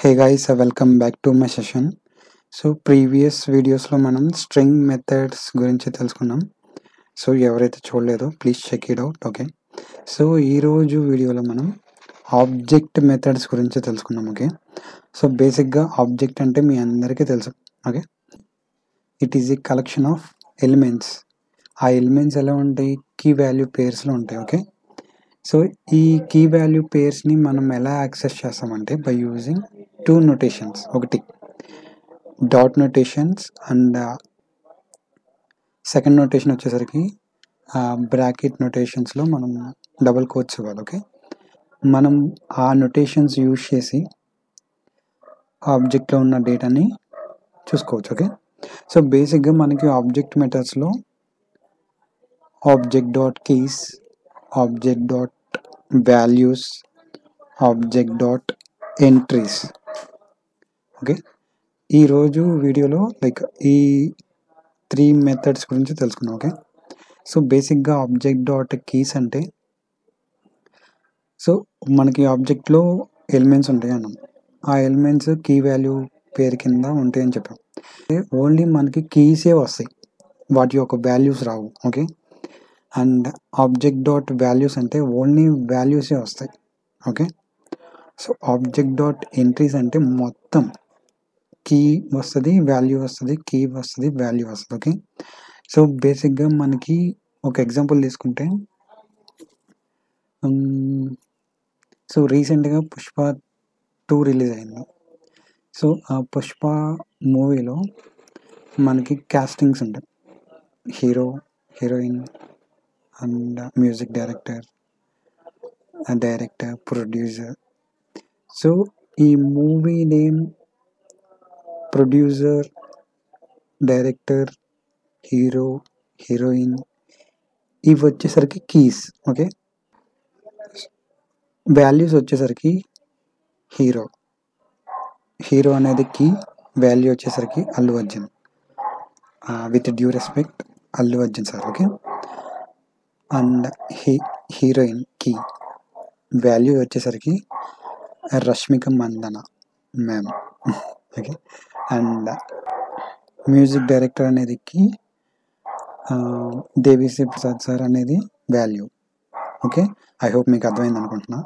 Hey guys, welcome back to my session. So previous వీడియోస్లో మనం string methods గురించి తెలుసుకున్నాం. సో ఎవరైతే చూడలేదో please check it out. Okay, so ఈరోజు వీడియోలో మనం ఆబ్జెక్ట్ మెథడ్స్ గురించి తెలుసుకున్నాం. ఓకే, సో బేసిక్గా ఆబ్జెక్ట్ అంటే మీ అందరికీ తెలుసు. Okay, it is a collection of elements. ఆ ఎలిమెంట్స్ ఎలా ఉంటాయి? కీ వాల్యూ పేర్స్లో ఉంటాయి. ఓకే, సో ఈ కీ వాల్యూ పేర్స్ని మనం ఎలా యాక్సెస్ చేస్తామంటే బై యూజింగ్ టూ నొటేషన్స్. ఒకటి dot notations and second notation వచ్చేసరికి బ్రాకెట్ నొటేషన్స్లో మనం డబుల్ కోట్స్ ఇవ్వాలి. ఓకే, మనం ఆ నొటేషన్స్ యూజ్ చేసి ఆబ్జెక్ట్లో ఉన్న డేటాని చూసుకోవచ్చు. ఓకే, సో బేసిక్గా మనకి ఆబ్జెక్ట్ మెథడ్స్లో object dot keys, object dot values, object dot entries. Okay, ఈరోజు వీడియోలో ఈ 3 మెథడ్స్ గురించి తెలుసుకున్నాం. ఓకే, సో బేసిక్గా ఆబ్జెక్ట్ డాట్ కీస్ అంటే సో మనకి ఆబ్జెక్ట్లో ఎలిమెంట్స్ ఉంటాయి అన్నాం. ఆ ఎలిమెంట్స్ కీ వాల్యూ పేరు కింద ఉంటాయని చెప్పాం. ఓన్లీ మనకి కీసే వస్తాయి, వాటి యొక్క values Rao. Okay, and object dot values అంటే ఓన్లీ వాల్యూసే వస్తాయి. Okay, so object dot entries అంటే మొత్తం కీ వస్తుంది, వాల్యూ వస్తుంది, కీ వస్తుంది, వాల్యూ వస్తుంది. ఓకే, సో బేసిక్గా మనకి ఒక ఎగ్జాంపుల్ తీసుకుంటే సో రీసెంట్గా పుష్ప 2 రిలీజ్ అయింది. సో ఆ పుష్ప మూవీలో మనకి కాస్టింగ్స్ ఉంటాయి, hero, heroine and music director, producer. So ఈ movie name, producer, director, hero, heroine ఇవి వచ్చేసరికి కీస్. ఓకే, వాల్యూస్ వచ్చేసరికి హీరో అనేది కీ, వాల్యూ వచ్చేసరికి Allu Arjun, with due respect Allu Arjun sir. Okay, and heroine key, value వచ్చేసరికి Rashmika Mandanna ma'am. Okay, and music director అనేది key, Devi Sri Prasad sir అనేది value. Okay, I hope మీకు అర్థమైంది అనుకుంటున్నా.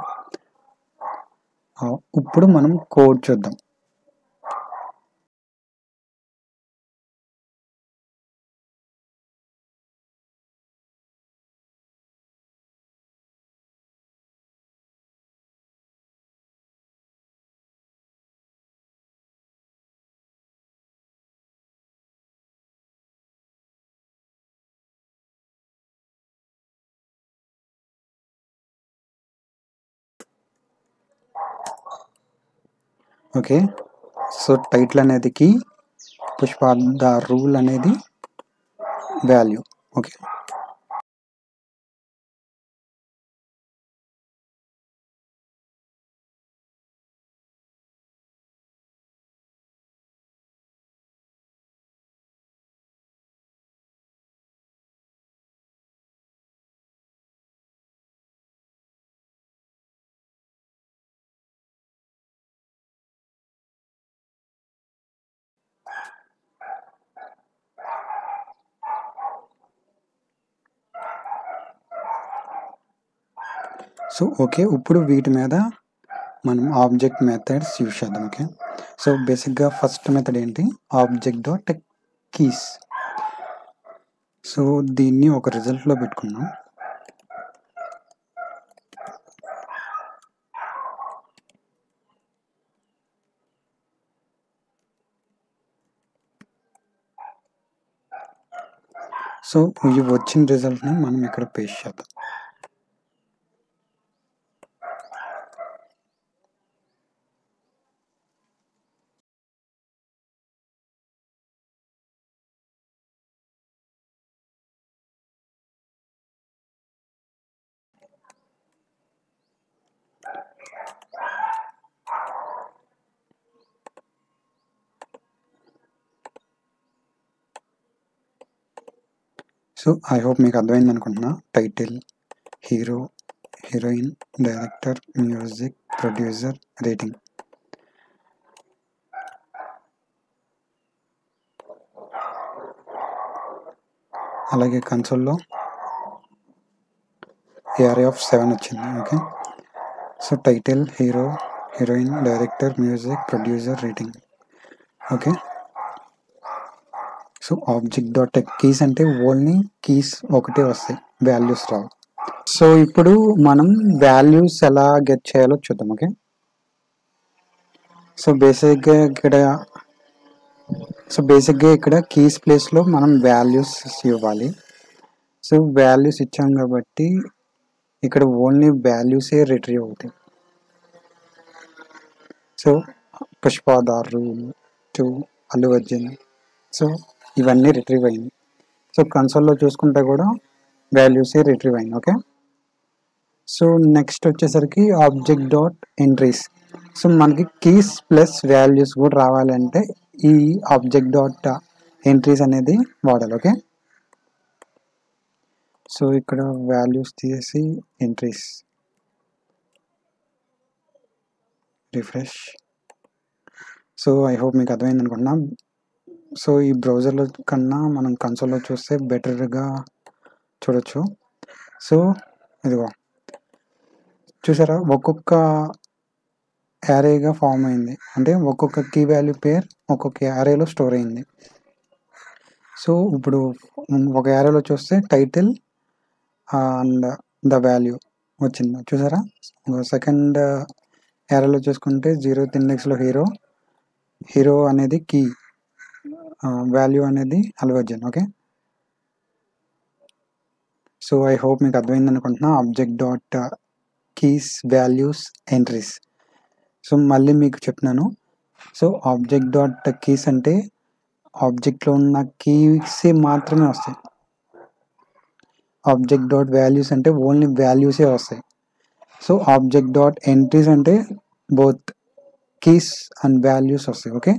ఇప్పుడు మనం కోడ్ చూద్దాం. ఓకే, సో టైటిల్ అనేది కీ, పుష్ప ద రూల్ అనేది వాల్యూ. ఓకే, సో ఓకే, ఇప్పుడు వీటి మీద మనం ఆబ్జెక్ట్ మెథడ్స్ యూజ్ చేద్దాం. ఓకే, సో బేసిక్గా ఫస్ట్ మెథడ్ ఏంటి? Object dot keys. సో దీన్ని ఒక రిజల్ట్లో పెట్టుకున్నాం. సో ఈ వచ్చిన రిజల్ట్ని మనం ఇక్కడ పేస్ట్ చేద్దాం. సో ఐ హోప్ మీకు అర్థమైంది అనుకుంటున్నా. Title, hero, heroine, director, music, producer, rating. అలాగే కన్సోల్లో array of 7 వచ్చింది. Okay, so title, hero, heroine, director, music, producer, rating. Okay, so object dot keys అంటే ఓన్లీ కీస్ ఒకటే వస్తాయి, వాల్యూస్ రావు. సో ఇప్పుడు మనం వాల్యూస్ ఎలా గెట్ చేయాలో చూద్దాం. ఓకే, సో బేసిక్గా ఇక్కడ కీస్ ప్లేస్లో మనం వాల్యూస్ ఇవ్వాలి. సో వాల్యూస్ ఇచ్చాం కాబట్టి ఇక్కడ ఓన్లీ వాల్యూసే రిట్రీవ్ అవుతాయి. సో పుష్పదారు, టు అల్లు అర్జున్, సో ఇవన్నీ రిట్రీవ్ అయింది. సో కన్సోల్లో చూసుకుంటే కూడా వాల్యూసే రిట్రీవ్ అయింది. ఓకే, సో నెక్స్ట్ వచ్చేసరికి ఆబ్జెక్ట్ డాట్ ఎంట్రీస్. సో మనకి కీస్ ప్లస్ వాల్యూస్ కూడా రావాలంటే ఈ ఆబ్జెక్ట్ డాట్ ఎంట్రీస్ అనేది వాడాలి. ఓకే, సో ఇక్కడ వాల్యూస్ తీసి entries, refresh. So I hope మీకు అర్థమైంది అనుకుంటున్నా. సో ఈ బ్రౌజర్లో కన్నా మనం కన్సోల్లో చూస్తే బెటర్గా చూడొచ్చు. సో ఇదిగో చూసారా, ఒక్కొక్క యారేగా ఫామ్ అయింది, అంటే ఒక్కొక్క కీ వాల్యూ పేర్ ఒక్కొక్క యారేలో స్టోర్ అయింది. సో ఇప్పుడు ఒక యారేలో చూస్తే టైటిల్ అండ్ ద వాల్యూ వచ్చింది, చూసారా. సెకండ్ యారేలో చూసుకుంటే 0th ఇండెక్స్లో హీరో అనేది కీ, వాల్యూ అనేది Allu Arjun. Okay, so I hope మీకు అర్థమైంది అనుకుంటున్నా. Object dot keys, values, entries. So మళ్ళీ మీకు చెప్తున్నాను. సో ఆబ్జెక్ట్ డాట్ కీస్ అంటే ఆబ్జెక్ట్లో ఉన్న కీసే మాత్రమే వస్తాయి. ఆబ్జెక్ట్ డాట్ వాల్యూస్ అంటే ఓన్లీ వాల్యూసే వస్తాయి. సో ఆబ్జెక్ట్ డాట్ ఎంట్రీస్ అంటే బోత్ కీస్ అండ్ వాల్యూస్ వస్తాయి. ఓకే.